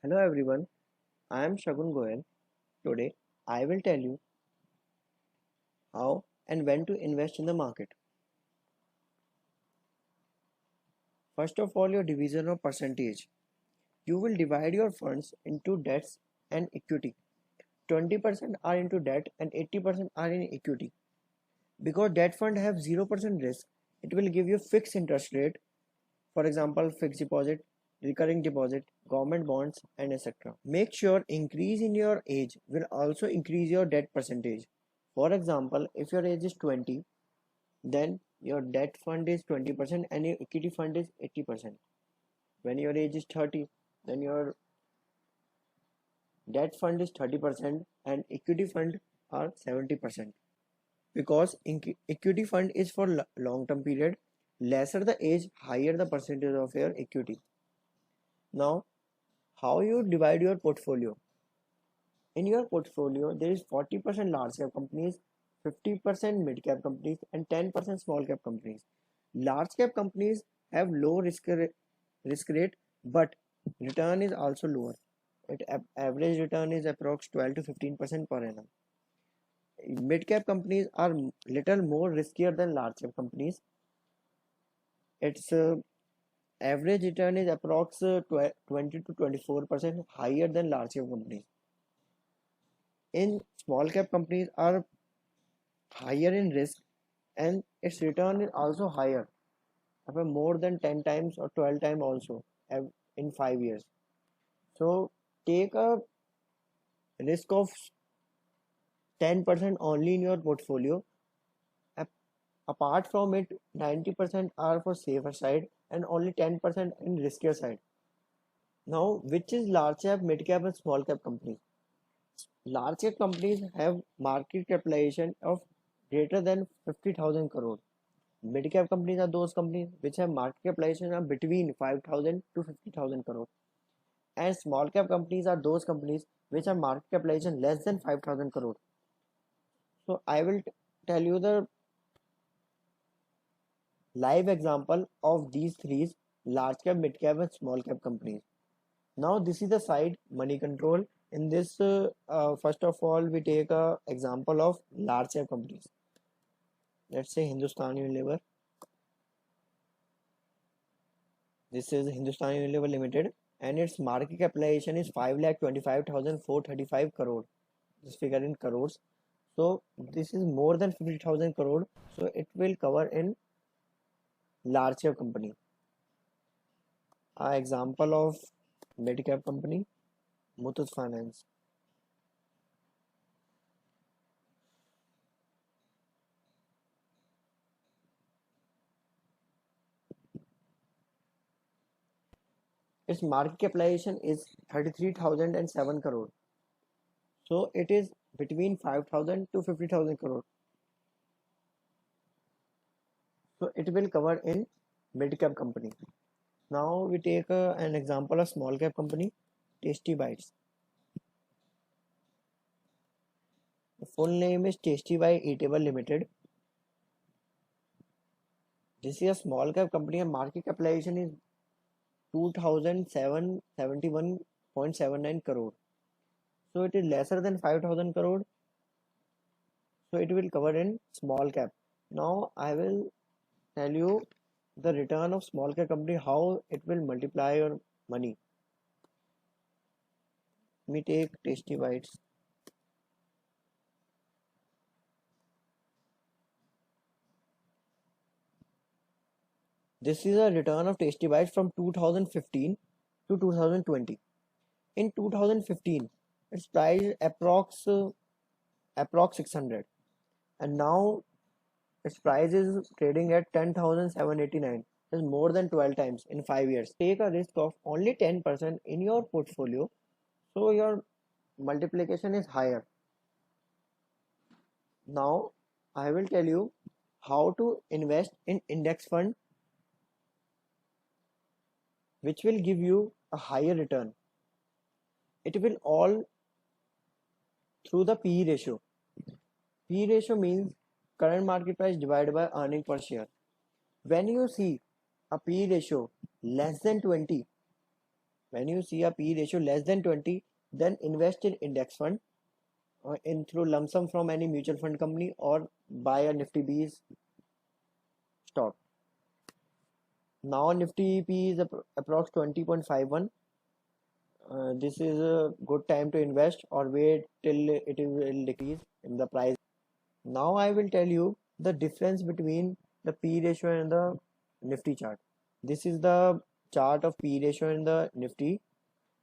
Hello everyone, I am Shagun Goyal. Today I will tell you how and when to invest in the market. First of all, your division of percentage. You will divide your funds into debts and equity. 20% are into debt and 80% are in equity. Because debt fund have 0% risk, it will give you fixed interest rate, for example, fixed deposit, recurring deposit, government bonds, and etc. Make sure increase in your age will also increase your debt percentage. For example, if your age is 20, then your debt fund is 20% and your equity fund is 80%. When your age is 30, then your debt fund is 30% and equity fund are 70%. Because equity fund is for long term period, lesser the age, higher the percentage of your equity. Now, how you divide your portfolio? In your portfolio, there is 40% large cap companies, 50% mid cap companies, and 10% small cap companies. Large cap companies have low risk rate, but return is also lower. Average return is approx 12 to 15% per annum. Mid cap companies are little more riskier than large cap companies. Its average return is approx 20 to 24% higher than large cap companies. In small cap companies are higher in risk and its return is also higher, more than 10 times or 12 times also in 5 years. So take a risk of 10% only in your portfolio. Apart from it, 90% are for safer side and only 10% in riskier side. Now, which is large cap, mid cap, and small cap companies? Large cap companies have market capitalization of greater than 50,000 crore. Mid cap companies are those companies which have market capitalization of between 5,000 to 50,000 crore. And small cap companies are those companies which have market capitalization less than 5,000 crore. So I will tell you the live example of these three: large cap, mid cap, and small cap companies. Now this is the side money control. In this, first of all, we take a example of large cap companies. Let's say Hindustan Unilever. This is Hindustan Unilever Limited, and its market capitalization is 5,25,435 crore. This figure in crores. So this is more than 50,000 crore. So it will cover in large cap company. Example of mid cap company, Muthoot Finance. Its market capitalization is 33,007 crore. So it is between 5,000 to 50,000 crore. So it will cover in mid cap company. Now we take an example of small cap company, Tasty Bites. The full name is Tasty by Eatable Limited. This is a small cap company and market capitalization is 2,771.79 crore. So it is lesser than 5,000 crore. So it will cover in small cap. Now I will tell you the return of small cap company, how it will multiply your money. Let me take Tasty Bites. This is a return of Tasty Bites from 2015 to 2020. In 2015, its price approx 600, and now its price is trading at 10,789. Is more than 12 times in 5 years. Take a risk of only 10% in your portfolio, so your multiplication is higher. Now I will tell you how to invest in index fund which will give you a higher return. It will all through the PE ratio. PE ratio means current market price divided by earning per share. When you see a PE ratio less than 20, When you see a P ratio less than 20, then invest in index fund in through lump sum from any mutual fund company or buy a Nifty B's stock. Now Nifty P is approx 20.51. This is a good time to invest or wait till it will decrease in the price. Now I will tell you the difference between the P ratio and the Nifty chart. This is the chart of P ratio in the Nifty.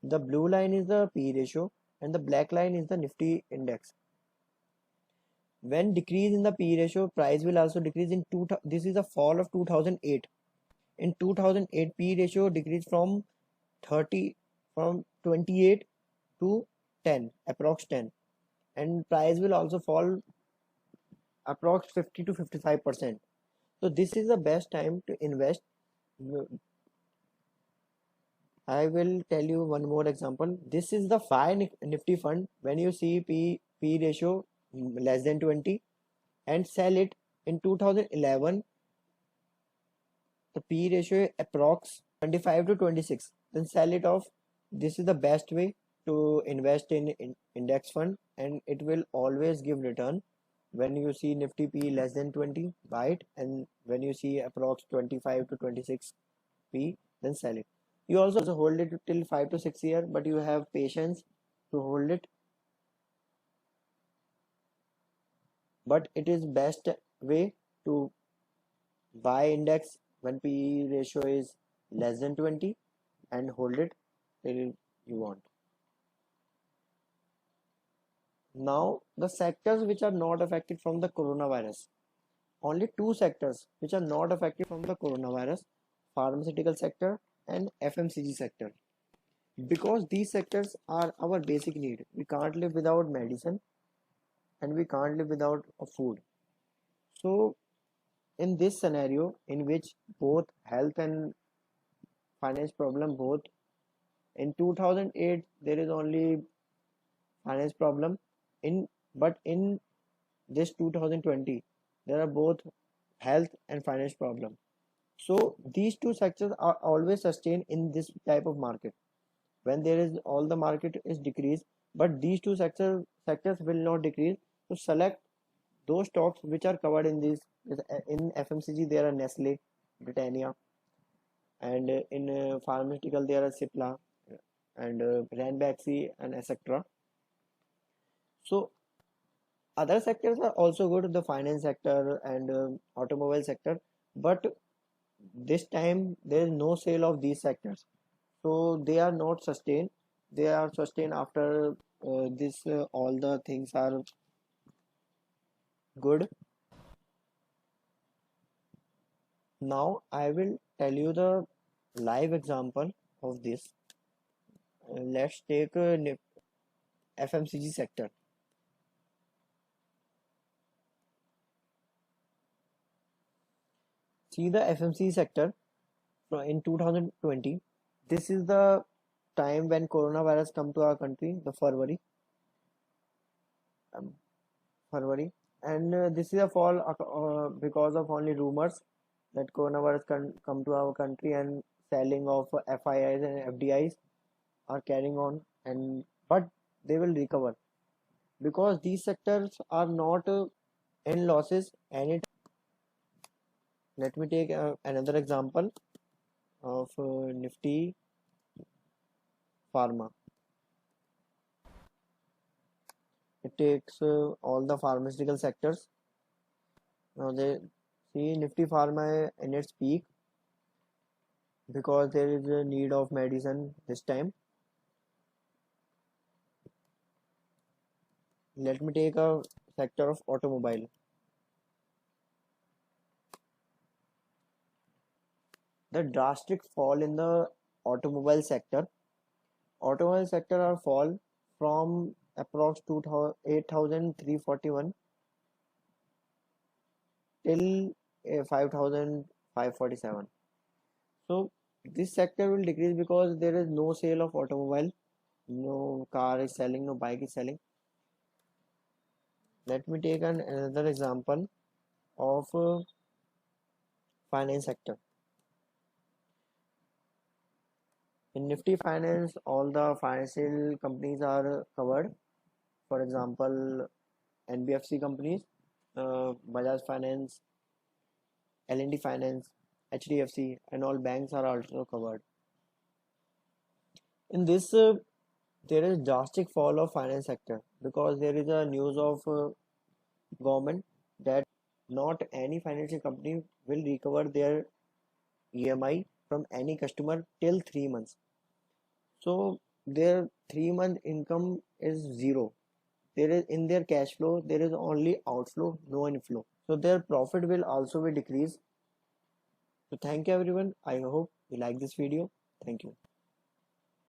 The blue line is the P ratio and the black line is the Nifty index. When decrease in the P ratio, price will also decrease in this is a fall of 2008. In 2008, P ratio decreased from 28 to 10, approx 10, and price will also fall approx 50 to 55%. So this is the best time to invest. I will tell you one more example. This is the buy Nifty fund when you see P ratio less than 20 and sell it in 2011. The P ratio approx 25 to 26. Then sell it off. This is the best way to invest in index fund and it will always give return. When you see Nifty P less than 20, buy it, and when you see approx 25 to 26 P, then sell it. You also hold it till 5 to 6 years, but you have patience to hold it. But it is best way to buy index when P ratio is less than 20 and hold it till you want. Now the sectors which are not affected from the coronavirus. Only two sectors which are not affected from the coronavirus: pharmaceutical sector and FMCG sector. Because these sectors are our basic need. We can't live without medicine and we can't live without food. So in this scenario in which both health and finance problem both, in 2008 there is only finance problem, but in this 2020 there are both health and finance problem. So these two sectors are always sustained in this type of market. When there is all the market is decreased, but these two sectors will not decrease. So select those stocks which are covered in this. In FMCG there are Nestle, Britannia, and in pharmaceutical there are Cipla and Ranbaxy and etc. So other sectors are also good, the finance sector and automobile sector, but this time there is no sale of these sectors, so they are not sustained. They are sustained after this all the things are good. Now I will tell you the live example of this. Let's take FMCG sector. See the FMCG sector in 2020. This is the time when coronavirus come to our country, the February, and this is a fall because of only rumors that coronavirus can come to our country, and selling of FIIs and FDIs are carrying on, and but they will recover because these sectors are not in losses anytime. Let me take another example of Nifty Pharma. It takes all the pharmaceutical sectors. Now they see Nifty Pharma in its peak because there is a need of medicine this time. Let me take a sector of automobile. The drastic fall in the automobile sector. Automobile sector are fall from approx 8,341 till 5,547. So this sector will decrease because there is no sale of automobile, no car is selling, no bike is selling. Let me take another example of finance sector. In Nifty Finance, all the financial companies are covered. For example, NBFC companies, Bajaj Finance, L&T Finance, HDFC, and all banks are also covered. In this, there is drastic fall of finance sector because there is a news of government that not any financial company will recover their EMI from any customer till 3 months. So their 3 month income is zero. There is in their cash flow there is only outflow, no inflow. So their profit will also be decreased. So thank you everyone. I hope you like this video. Thank you.